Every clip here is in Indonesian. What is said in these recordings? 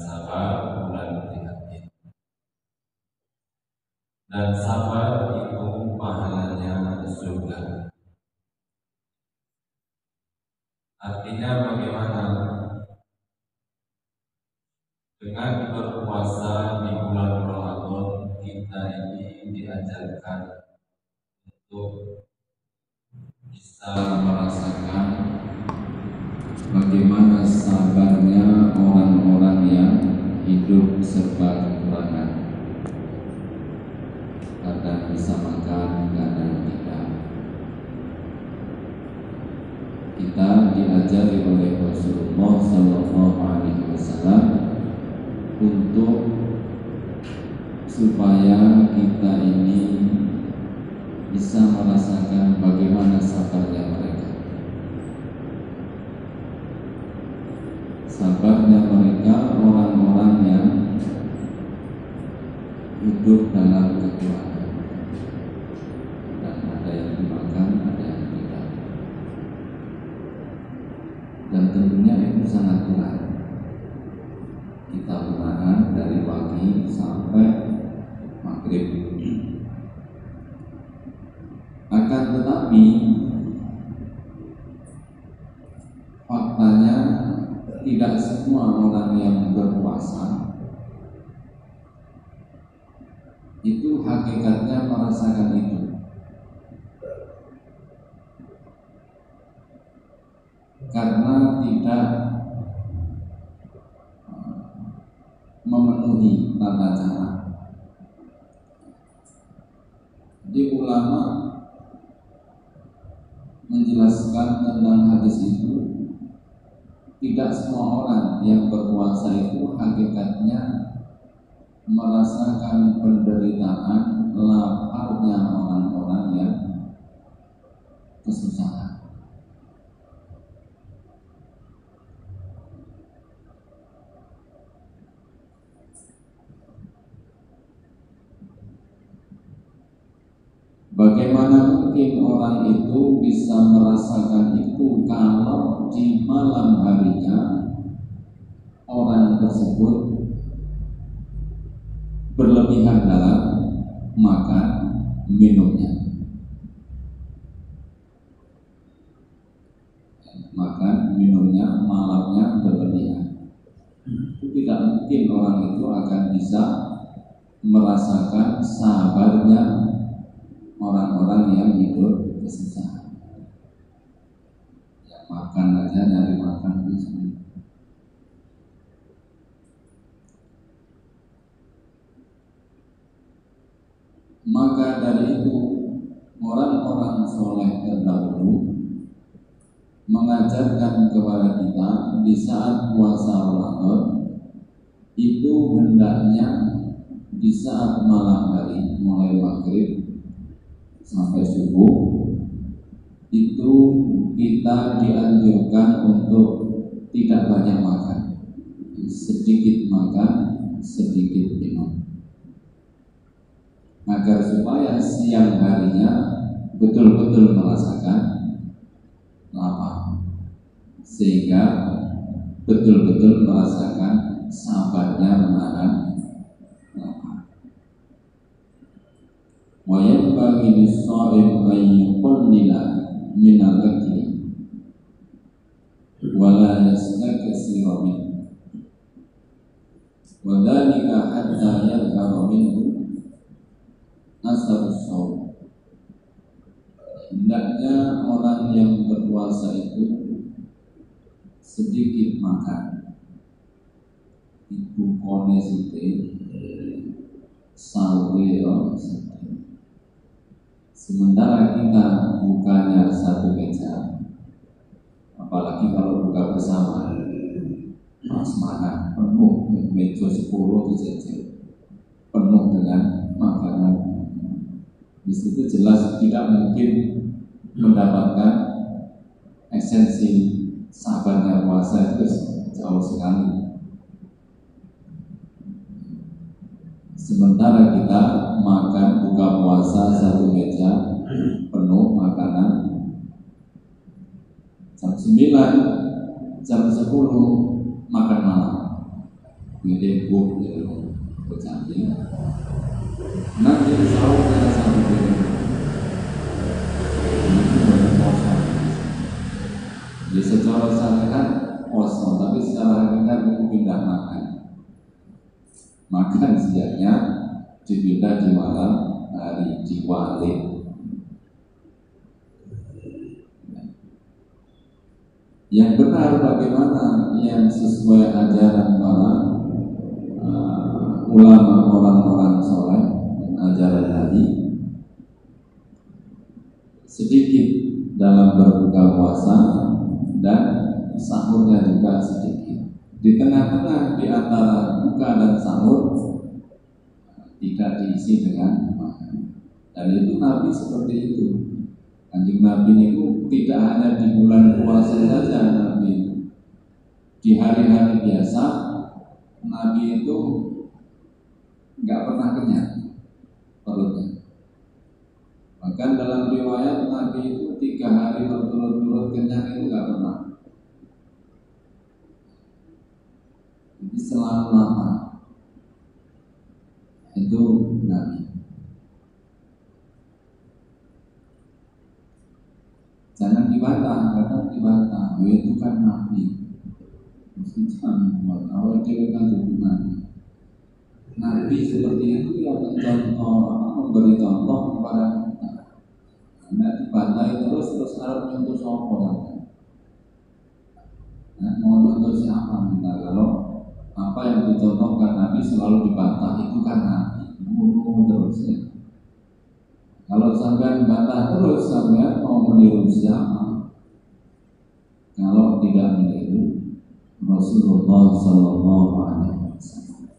sabar bulan prihatin. Dan sabar itu pahalanya surga. Artinya bagaimana? Dengan berpuasa di bulan Ramadan kita ini diajarkan untuk bisa merasakan bagaimana sabarnya orang-orang yang hidup serba kekurangan. Kadang bisa makan, kadang tidak. Kita diajari oleh Rasulullah SAW untuk supaya kita ini bisa merasakan bagaimana sabarnya mereka. Sabarnya mereka orang-orang yang hidup dalam kekurangan. Dan ada yang dimakan, ada yang tidak. Dan tentunya itu sangat berat. Kita menahan dari pagi sampai maghrib. Akan tetapi faktanya tidak semua orang yang berpuasa itu hakikatnya merasakan itu. Karena tidak memenuhi tata cara. Jadi ulama menjelaskan tentang hadis itu, tidak semua orang yang berpuasa itu hakikatnya merasakan penderitaan laparnya orang-orang yang kesusahan. Bagaimana mungkin orang itu bisa merasakan itu kalau di malam harinya orang tersebut berlebihan dalam makan minumnya. Makan minumnya malamnya berlebihan. Itu tidak mungkin orang itu akan bisa merasakan sabarnya orang-orang yang hidup kesusahan. Ya, makan aja nyari makan itu. Maka dari itu orang-orang soleh terdahulu mengajarkan kepada kita di saat puasa Ramadan itu hendaknya di saat malam hari mulai maghrib sampai subuh itu kita dianjurkan untuk tidak banyak makan, sedikit makan, sedikit minum, agar supaya siang harinya betul-betul merasakan lapar, sehingga betul-betul merasakan sabarnya menahan lapar. Wa yanbaghi lis-sha'im an yuqallila min al-akli wa la yastakthira minhu wa dhalika hatta yadhhara minhu asar shaum. Hendaknya orang yang berpuasa itu sedikit makan, ibu kone sithik sawero. Sementara kita bukanya satu meja, apalagi kalau buka bersama, pas makan penuh, meja 10 dijajal penuh dengan makanan. Di situ jelas tidak mungkin mendapatkan esensi sabarnya puasa itu jauh sekali. Sementara kita makan buka puasa satu meja penuh makanan, jam 9, jam 10 makan malam. tembok ya bercantik. Nanti sahur ada satu piring. Itu banyak kosong. Jadi secara syariat kosong, tapi secara hakikat itu pindah makan. Makan siangnya dipindah di malam hari di walik. Yang benar bagaimana yang sesuai ajaran para ulama orang-orang soleh dan ajaran Nabi, sedikit dalam berbuka puasa dan sahurnya juga sedikit. Di tengah-tengah di antara buka dan sahur tidak diisi dengan makan. Dan itu Nabi seperti itu. Kanjeng Nabi itu tidak hanya di bulan puasa saja, Nabi di hari-hari biasa Nabi itu nggak pernah kenyang perutnya. Bahkan dalam riwayat Nabi itu 3 hari berturut-turut kenyang itu nggak pernah. Jadi selalu lama itu Nabi. Jangan dibantah, kadang dibantah. Itu kan Nabi. Mesti jangan buat awal dia kan itu Nabi. Nabi seperti itu yang mencontoh, memberi contoh kepada kita. Karena dibantai terus harus menyentuh sopo. Nah, mau menyentuh siapa kita? Kalau apa yang dicontohkan Nabi selalu dibantah, itu kan Nabi. Terus ya. Kalau sampai bantah terus, sampai mau meniru siapa? Kalau tidak meniru Rasulullah Sallallahu Alaihi Wasallam.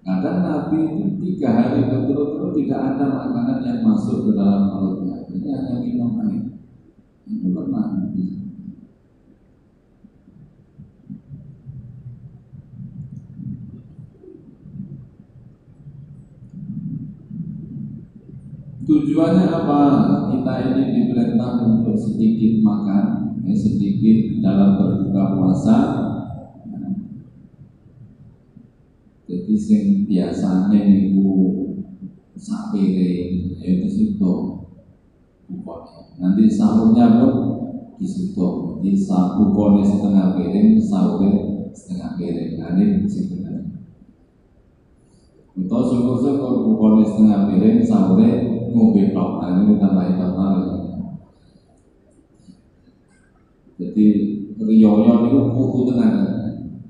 Kadang Nabi itu 3 hari berturut-turut tidak ada makanan yang masuk ke dalam perutnya, jadi hanya minum air. Itu pernah Nabi. Tujuannya apa? Kita ini diperintah untuk sedikit makan, sedikit dalam berbuka puasa. Jadi sing biasanya niku sak piring itu situ bukone. Nanti sahurnya pun disitu. Jadi bukone setengah piring, sahurnya setengah piring. Nah ini sebenarnya. Untuk syukur-syukur bukone setengah piring, sahurnya ngombe tok, ini tambahin total. Jadi riyoyo itu kuku tenan,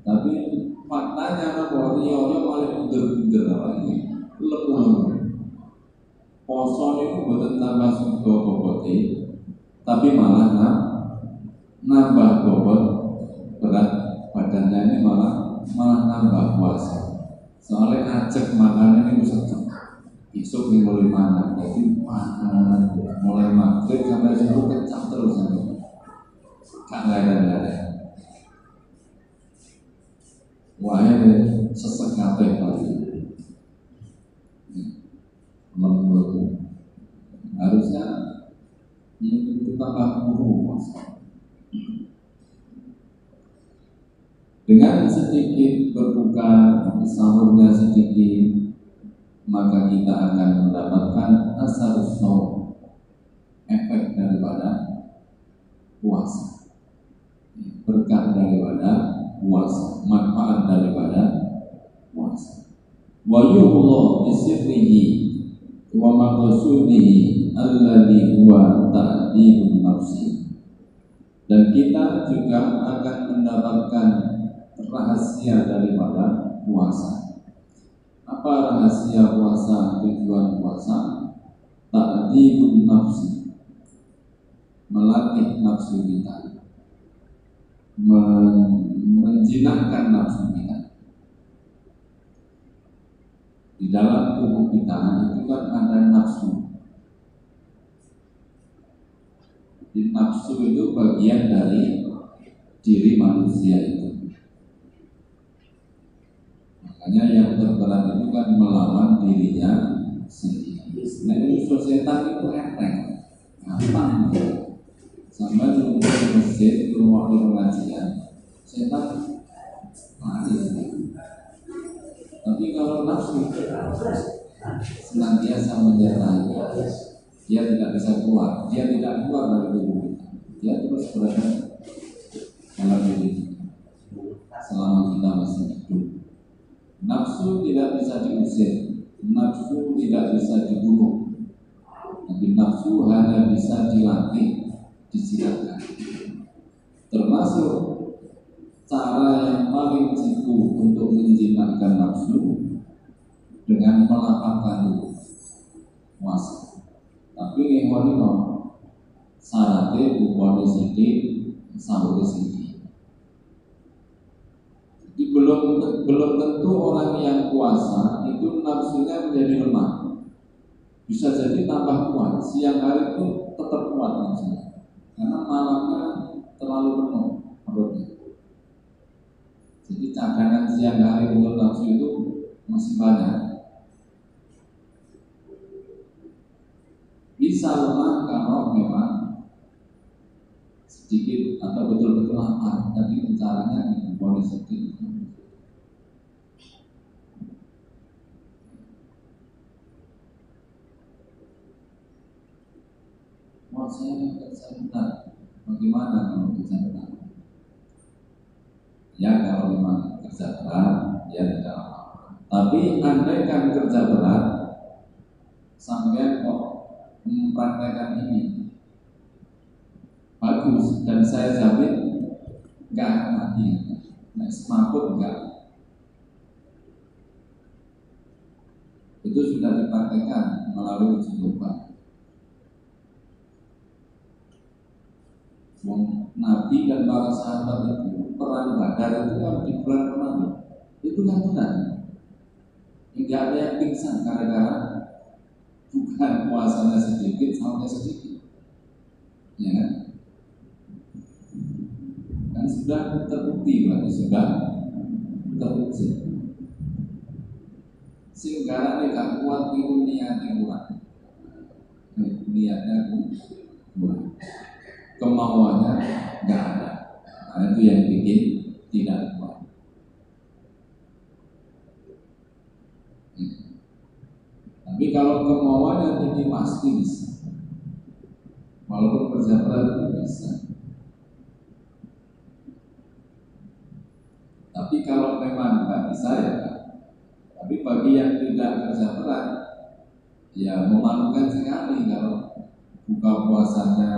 tapi faktanya bahwa riyoyo paling bunder-bunder apa ini, lepuh. Poso itu bukan tambah sudo bobote, tapi malah nambah bobot berat badannya ini malah nambah puasa. Soalnya ajak makannya ini bisa besok nih mulai mana, jadi makan mulai maghrib sampai subuh kecap terus sampai nggak ada. Wah ini sesek kabeh lagi, lembut. Harusnya ini kita tambah dengan sedikit berbuka, sahurnya sedikit, maka kita akan mendapatkan asar saum, efek daripada puasa, berkah daripada puasa, manfaat daripada puasa. Wa yuhullah bisirrihi wa maqsudihi alladhi huwa ta'dibun nafsi. Dan kita juga akan mendapatkan rahasia daripada puasa. Apa rahasia puasa? Tujuan puasa ta'dibun nafsi, melatih nafsu kita, menjinakkan nafsu kita. Di dalam tubuh kita itu kan ada nafsu. Di nafsu itu bagian dari diri manusia itu. Makanya yang terberat itu kan melawan dirinya sendiri. Nah ini setan itu enteng, gampang. Sampai di masjid, rumah pengajian, setan lari. Tapi kalau nafsu senantiasa menyertai, dia tidak bisa keluar, dia tidak keluar dari tubuh kita, dia terus berada dalam diri kita selama kita masih hidup. Nafsu tidak bisa diusir, nafsu tidak bisa dibunuh, tapi nafsu hanya bisa dilatih, disiapkan. Termasuk cara yang paling jitu untuk menjinakkan nafsu dengan melapangkan tubuh, puasa. Tapi ngehoni no syaratnya bukan sedikit, sahur sedikit. Jadi belum tentu orang yang puasa itu nafsunya menjadi lemah. Bisa jadi tambah kuat, siang hari itu tetap kuat nafsunya, karena malamnya terlalu penuh perutnya. Jadi cadangan siang hari untuk nafsu itu masih banyak. Bisa lemah kalau memang sedikit atau betul-betul lapar, tapi caranya di kondisi sedikit. Saya kerja benar, bagaimana kalau kerja benar? Ya kalau memang kerja berat, ya tidak apa-apa. Tapi andaikan kerja berat, sampai kok mempraktekkan ini bagus, dan saya jamin nggak akan mati, nggak semaput nggak. Itu sudah dipraktekkan melalui uji coba. Nabi dan para sahabat itu perang Badar itu kan di bulan Ramadan, itu kan benar. Tidak ada yang pingsan gara-gara bukan puasanya sedikit sampai sedikit, ya kan? Kan sudah terbukti, berarti sudah terbukti. Sehingga tidak kuat itu niatnya kurang, niatnya kurang, kemauannya nggak ada. Nah, itu yang bikin tidak kuat. Tapi kalau kemauannya tinggi pasti bisa. Walaupun kerja berat itu bisa. Tapi kalau memang nggak bisa ya. Tapi bagi yang tidak kerja berat, ya memalukan sekali kalau buka puasanya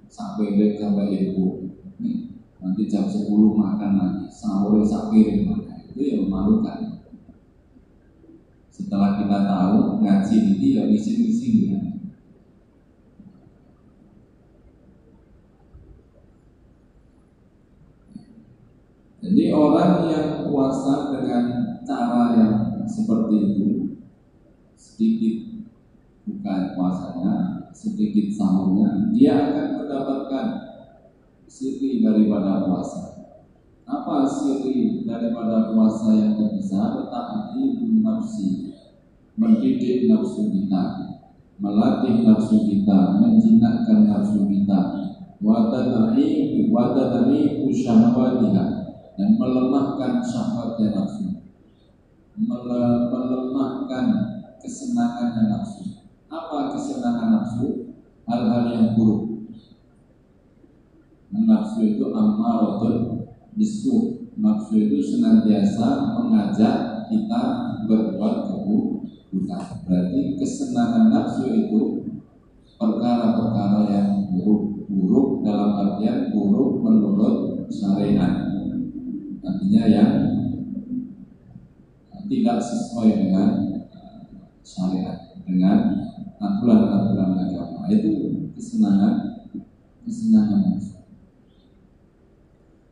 sampai ibu. Nanti jam 10 makan lagi, sahur sak piring makan, itu ya memalukan. Setelah kita tahu ngaji ini ya misi-misi ya. Jadi orang yang puasa dengan cara yang seperti itu, sedikit buka puasanya, sedikit sahurnya, dia akan mendapatkan siri daripada puasa. Apa siri daripada puasa yang terbesar? Ta'dibun nafsi, mendidik nafsu kita, melatih nafsu kita, menjinakkan nafsu kita, wa tad'ifu syahwatiha, dan melemahkan syahwatnya nafsu, melemahkan kesenangannya nafsu. Apa kesenangan nafsu? Hal-hal yang buruk. Nafsu itu ammaratun bisu. Nafsu itu senantiasa mengajak kita berbuat keburukan. Berarti kesenangan nafsu itu perkara-perkara yang buruk dalam artian buruk menurut syariat. Artinya yang tidak sesuai dengan syariat, dengan aturan-aturan agama. Itu kesenangan nafsu.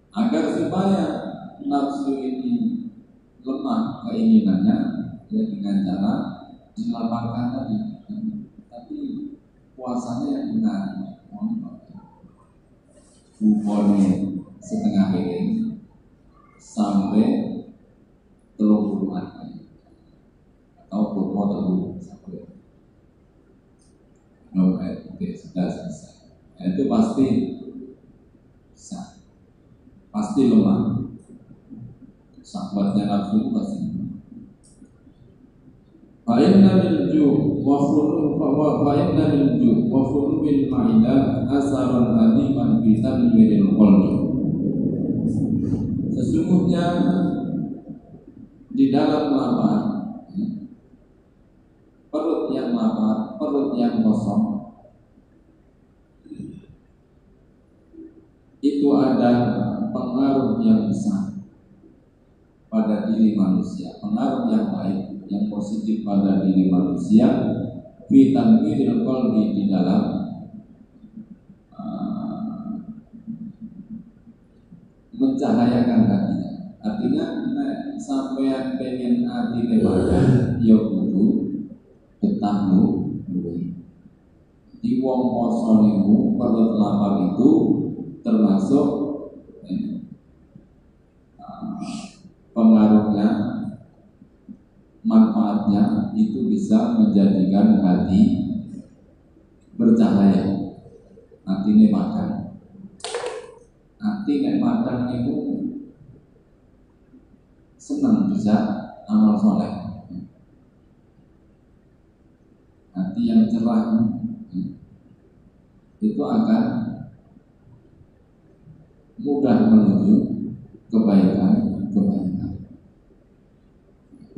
Agar supaya nafsu ini lemah keinginannya, ya dengan cara dilapangkan tadi. Tapi puasanya yang benar, bukannya setengah piring sampai 30 hari atau kurma terlalu sampai sudah selesai. Nah, itu pasti bisa. pasti lemah. Sahabatnya nafsu itu pasti lemah. Fa'inna minju wa khulu bil ma'idah asaran adiman fi tanwiril qalbi. Sesungguhnya di dalam lapar, perut yang lapar, perut yang kosong, itu ada pengaruh yang besar pada diri manusia, pengaruh yang baik, yang positif pada diri manusia, fi tanwiril qalbi, di dalam mencahayakan hatinya. Artinya sampai pengen hati nebakan, ya kudu ketanggu di wong poso niku perut lapar itu termasuk pengaruhnya, manfaatnya itu bisa menjadikan hati bercahaya. Hati ini makan, hati nek makan itu senang bisa amal soleh. Hati yang cerah itu akan mudah menuju kebaikan.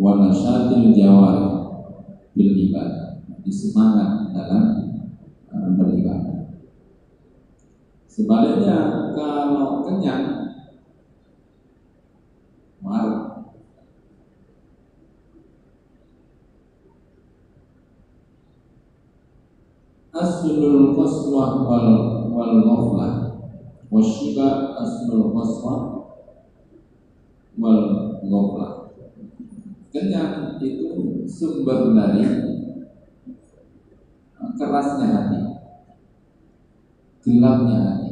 Wa nasyatil jawari bil ibadah, semangat dalam beribadah. Sebaliknya kalau kenyang, marah. Aslul qaswah wal ghaflah wasyiba, aslul qaswah wal ghaflah. Kenyang itu sumber dari kerasnya hati, gelapnya hati,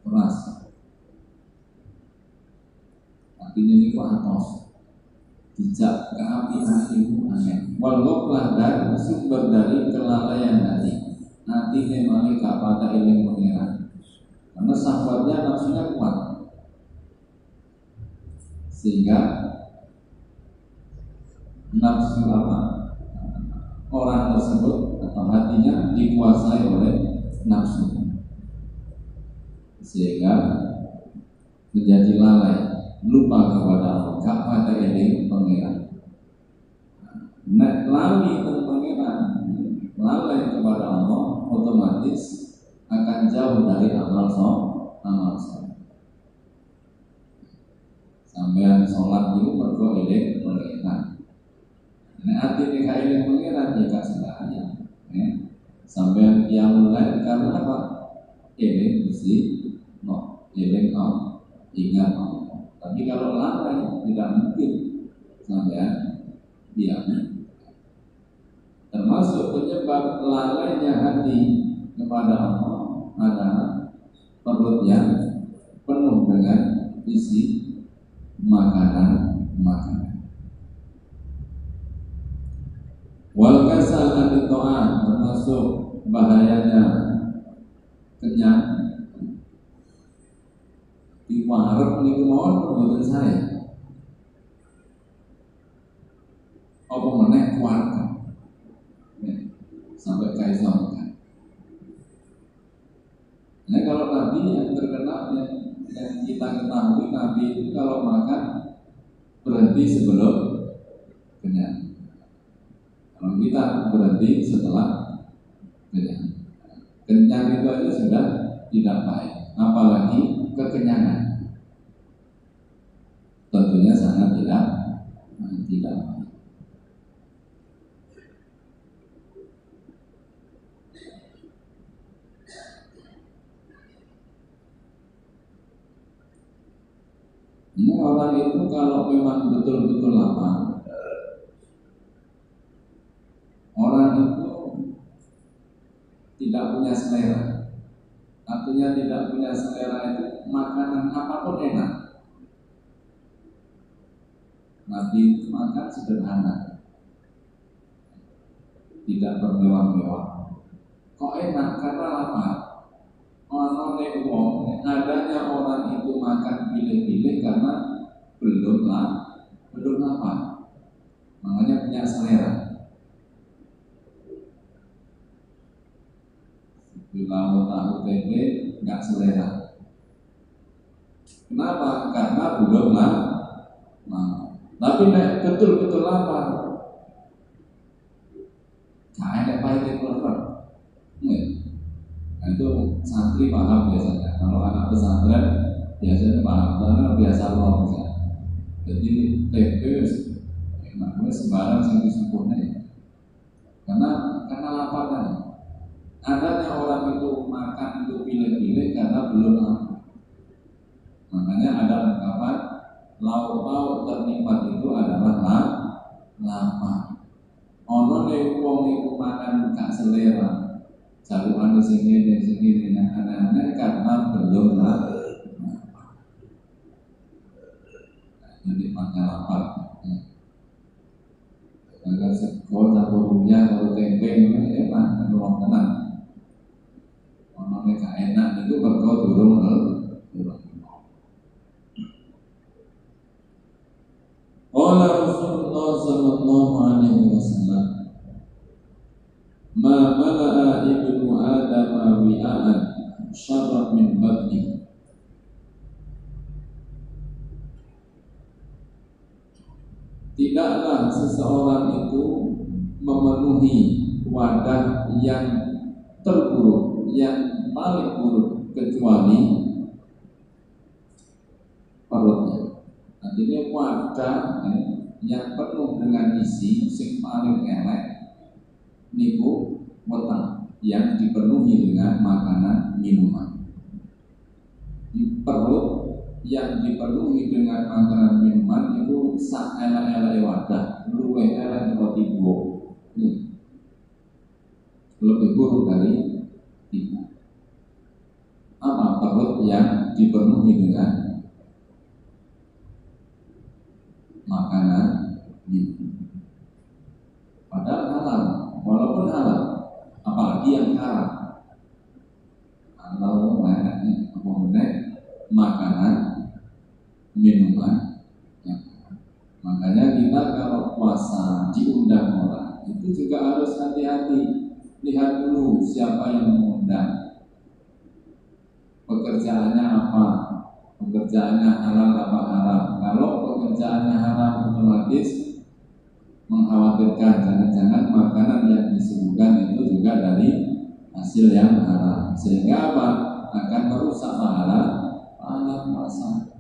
keras. Artinya ini kok atos, dijak ke api hatimu aneh. Wal ghaflah, dan sumber dari kelalaian hati. Hati memang gak pada eling pengiran, karena sahabatnya nafsunya kuat, sehingga nafsu orang tersebut atau hatinya dikuasai oleh nafsu, sehingga menjadi lalai, lupa kepada Allah, gak pada eling pengiran. Nek lali tentang pengiran, lalai kepada Allah, otomatis akan jauh dari amal soleh. Sampean sholat dulu mergo eling pengiran. Nek ati nek eling pengiran ya gak sembahyang. Sampean qiyamul lail karena apa? Eling mesti eling ingat Allah. Tapi kalau lalai tidak mungkin sampean diam. Termasuk penyebab lalainya hati kepada Allah adalah perut yang penuh dengan isi makanan. Wal kasal an ta'at, termasuk bahayanya kenyang diwarep niku mawon mboten saya. Apa meneh keluarga sampai kaisar kan. Nah kalau Nabi yang terkenal yang kita ketahui, Nabi itu kalau makan berhenti sebelum kenyang. Kalau kita berhenti setelah kenyang. Kenyang itu aja sudah tidak baik, apalagi kekenyangan. Tentunya sangat tidak baik. Orang itu kalau memang betul-betul lapar, orang itu tidak punya selera. Artinya tidak punya selera itu makanan apapun enak. Nabi itu makan sederhana, tidak bermewah-mewah. Kok enak? Karena lapar. Orang wong adanya orang itu makan pilih-pilih karena belum lapar, makanya punya selera. Bila tahu tempe nggak selera. Kenapa? Karena belum lapar. Tapi nek betul-betul lapar, nggak ada pahit lapar. Nah, itu santri paham biasanya. Kalau anak pesantren biasanya paham karena biasa loh misalnya. Jadi tempe namanya sembarang yang disempurna ya. Karena lapar kan. Adanya orang itu makan itu pilih-pilih karena belum lapar. Makanya ada ungkapan lauk-lauk ternikmat itu adalah lapar. Ono nek wong iku makan gak selera. Jaluan sing ngene yang aneh-aneh karena belum lapar. Jadi makan lapar. Agar sekolah campurnya kalau tempe ini enak, kalau tenang. Ono nek gak enak itu berkau durung. Qala Rasulullah sallallahu alaihi wasallam, ma mala'a ibnu Adam wi'an syarran min batni. Tidaklah seseorang itu memenuhi wadah yang terburuk, yang paling buruk kecuali perutnya. Artinya wadah yang penuh dengan isi sing paling elek niku weteng yang dipenuhi dengan makanan minuman. Di perut yang dipenuhi dengan makanan minuman itu sak elek-elek wadah, luwih elek roti buah. Lebih buruk dari tiba. Apa perut yang dipenuhi dengan makanan minuman. Padahal halal, walaupun halal, apalagi yang haram. Kalau enaknya makanan minuman yang haram. Makanya kita kalau puasa diundang orang itu juga harus hati-hati. Lihat dulu siapa yang mengundang, pekerjaannya apa, pekerjaannya halal apa haram. Kalau pekerjaannya haram otomatis mengkhawatirkan jangan-jangan makanan yang disuguhkan itu juga dari hasil yang haram, sehingga apa? Akan merusak pahala puasa.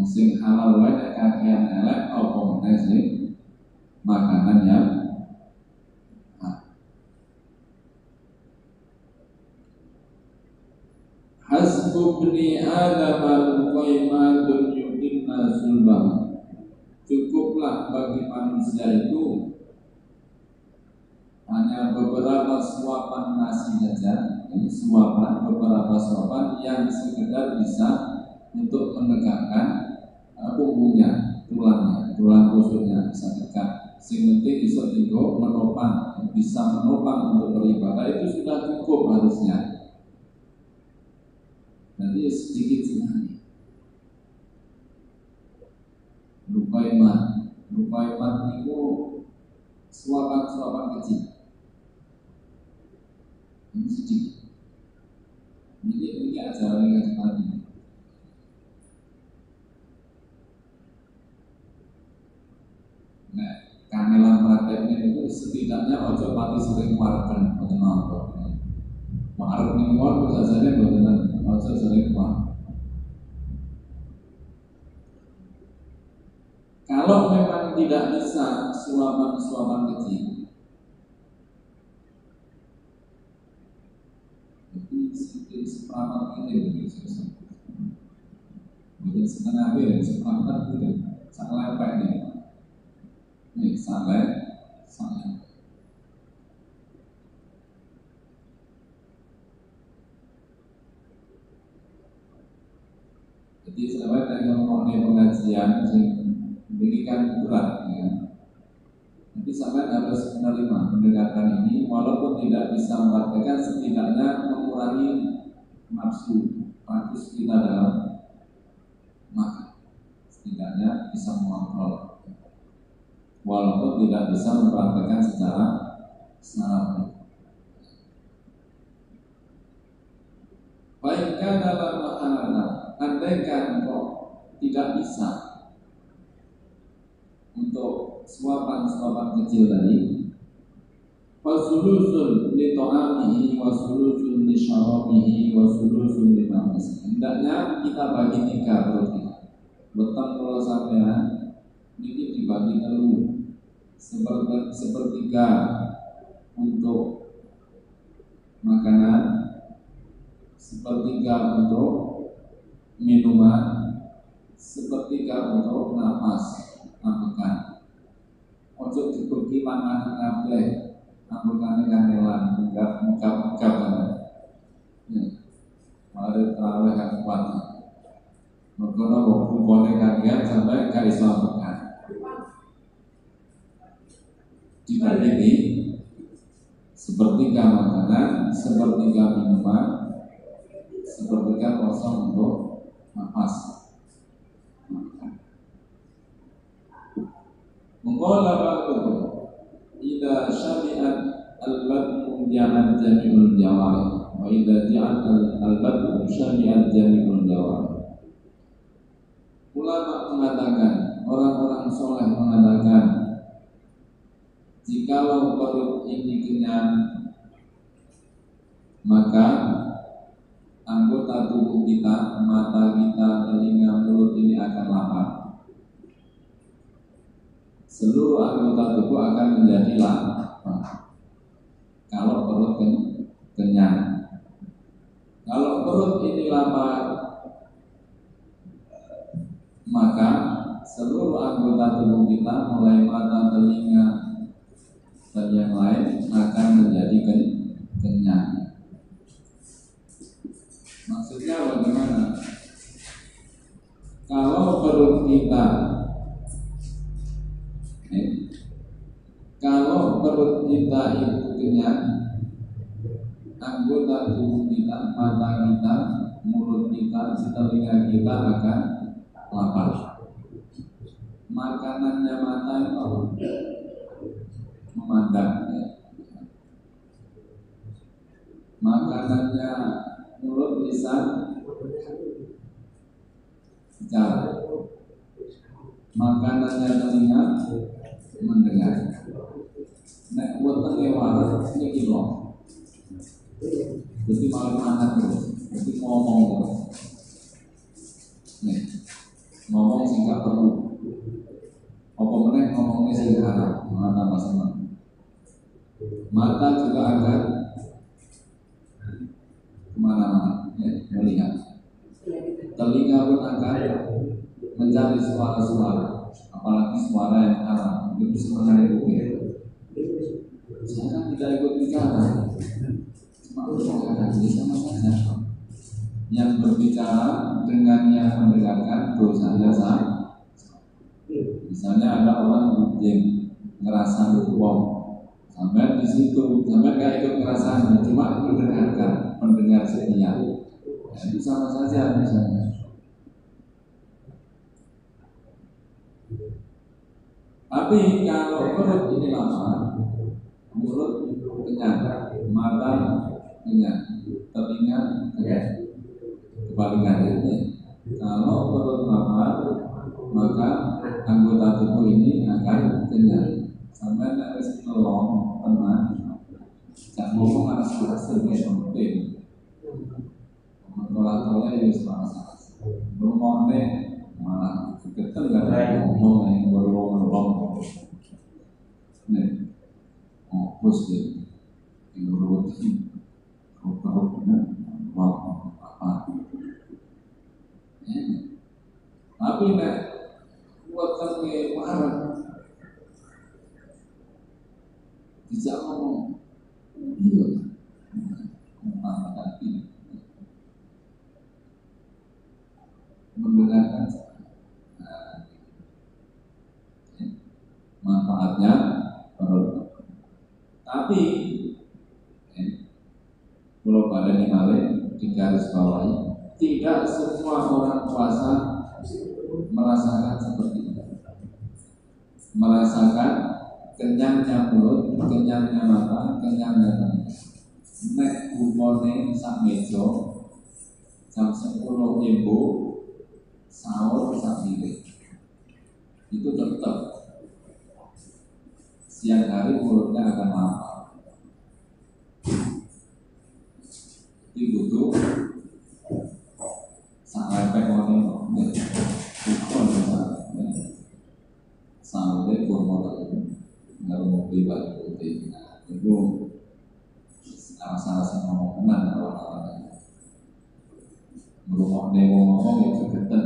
Sing halal wae nek kakean elek apa meneh sih makanan yang hasbu bni Adam al-qaimatun yu'tinna sulbah. Cukuplah bagi manusia itu hanya beberapa suapan nasi saja, ini suapan, beberapa suapan yang sekedar bisa untuk menegakkan punggungnya, tulang rusuknya bisa tegak. Sing penting iso tinggo menopang, bisa menopang untuk beribadah itu sudah cukup harusnya. Nanti sedikit sekali. Lupa iman itu suapan kecil. Ini sedikit. Ini ajaran yang tadi. Nah, kamelan prakteknya itu setidaknya ojo pati sering warken atau nonton. Marah nih war biasanya benar ojo sering war. Kalau memang tidak bisa suapan kecil, jadi sedikit seperempat ini mungkin setengah piring, seperempat piring, sangat lepek nih. Nih sangat. Jadi selama kita ngomongin pengajian ini kan berat ya. Nanti sampai harus menerima mendengarkan ini, walaupun tidak bisa mempraktekkan, setidaknya mengurangi nafsu rakus kita dalam makan, setidaknya bisa mengontrol, walaupun tidak bisa mempraktekkan secara penuh. Baikkan dalam mahalana, andaikan kok tidak bisa untuk suapan-suapan kecil tadi, wasulusun li ta'amihi wasulusun li syarabihi wasulusun li nafsihi. Hendaknya kita bagi tiga perut kita. Betang kalau sampean ini dibagi telur, sepertiga untuk makanan, sepertiga untuk minuman, sepertiga untuk nafas, ambekan. Ojo dibagi panganan kabeh, ambekane kangelan, mungkap banget. Mari terawih kan kuat. Mergono wong boleh kagian sampai gak iso ambekan. Dibagi ini sepertiga makanan, sepertiga minuman, sepertiga kosong untuk nafas. Mengqala ba'duhum idza syabi'at al-badnu ja'at jami'ul jawarih wa idza ja'at al-badnu syabi'at jami'ul jawarih. Ulama mengatakan, orang-orang soleh mengatakan, jikalau perut ini kenyang, maka anggota tubuh kita, mata kita, telinga, mulut ini akan lapar. Seluruh anggota tubuh akan menjadi lapar kalau perut kenyang. Kalau perut ini lapar, maka seluruh anggota tubuh kita, mulai mata, telinga, dan yang lain akan menjadi kenyang. Maksudnya bagaimana? Kalau perut kita itu kenyang, anggota tubuh kita, mata kita, mulut kita, telinga kita akan lapar. Makanannya mata itu memandang, makanannya mulut, lisan bicara, makanannya telinga mendengar. Nek wetenge waras niki lho. Jadi malah makan terus, jadi ngomong terus. Nih, ngomong sih nggak perlu. Apa meneh ngomongnya sih haram, malah tambah senang. Mata juga akan kemana-mana, ya, melihat. Telinga pun akan mencari suara-suara, apalagi suara yang haram, itu bisa menarik kuping. Jangan tidak ikut bicara, cuma berbicara sama saja. Yang berbicara dengan yang mendengarkan dosanya sama. Misalnya ada orang yang ngerasa uang, sampai di situ, sampai nggak ikut ngerasanya, cuma mendengarkan, mendengar setia. Itu sama saja misalnya. Tapi kalau perut ini lapar, mulut kenyang, mata kenyang, telinga kenyang. Kebalikannya, kalau perut lapar, maka anggota tubuh ini akan kenyang. Sampai harus tolong tenang, jangan ngomong aras-aras penting. Tolak-tolak ya salah-salah. Ngomongnya malah ketel nggak ada ngomong yang berlong-long. Nih. Oh, bos deh, yang berbuat ini, mau apa? Tapi nek buat kami marah, bisa ngomong, iya, mengatakan ini, mendengarkan, manfaatnya perut. Tapi kalau pada nih digarisbawahi, tidak semua orang puasa merasakan seperti itu, merasakan kenyangnya mulut, kenyangnya mata, kenyangnya telinga. Nek umone sak meja jam 10 ibu sahur sak piring, itu tetap siang hari mulutnya akan lapar. Itu butuh sangat pekoni itu sampai kurma tadi nggak mau beli putih. Nah, itu salah ngomong kenal orang-orang merumah ngomong itu ketan